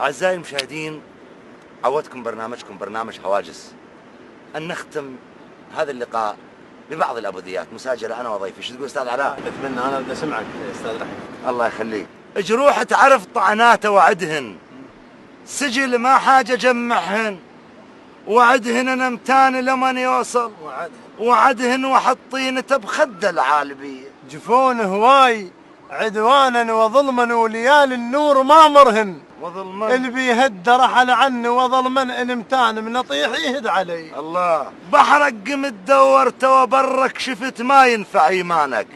أعزائي المشاهدين، عودكم برنامجكم برنامج هواجس أن نختم هذا اللقاء ببعض الأبوذيات مساجلة أنا وضيفي. شو تقول أستاذ علاء؟ أتمنى أنا بدي أسمعك أستاذ رحيم. الله يخليك. جروح تعرف طعناته وعدهن، سجل ما حاجة جمعهن، وعدهن نمتان لمن يوصل، وعدهن وحطينته بخد العالبية. جفون هواي عدوانا وظلما وليال النور ما مرهن، وظلما اللي بيهد رحل عنه وظلما نمتان من طيح يهد علي. الله بحرك قمت دورته وبرك شفت ما ينفع إيمانك،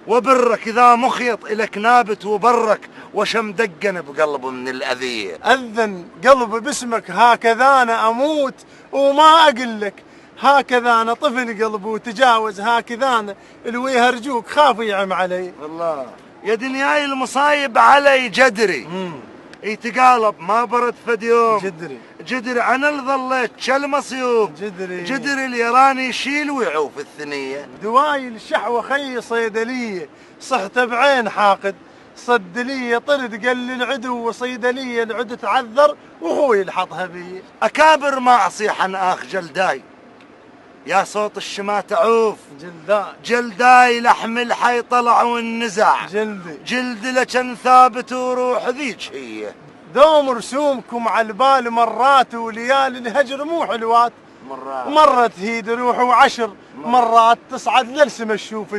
وبرك إذا مخيط إلك نابت، وبرك وشم دقن بقلبه من الأذية. أذن قلبي باسمك هكذا أنا أموت وما أقلك، هكذا أنا طفل قلبي وتجاوز، هكذا أنا اللي يهرجوك خاف يعم علي. الله يا دنياي المصايب علي جدري، يتقالب ما برد فد يوم. جدري أنا اللي ظليت كالمصيوب، جدري اللي يراني يشيل ويعوف الثنية. دواي الشحوة خي صيدلية، صحت بعين حاقد صدلية، طرد قال لي العدو وصيدلية، العدو تعذر وهوي الحطها بي. أكابر ما أصيح عن آخ جلداي، يا صوت الشما تعوف. جلداي لحم الحي طلع والنزع، جلدي لكن ثابت وروح ذيك هي. دوم رسومكم على البال مرات، وليالي الهجر مو حلوات، مرات هي روح وعشر مرات تصعد للسما تشوف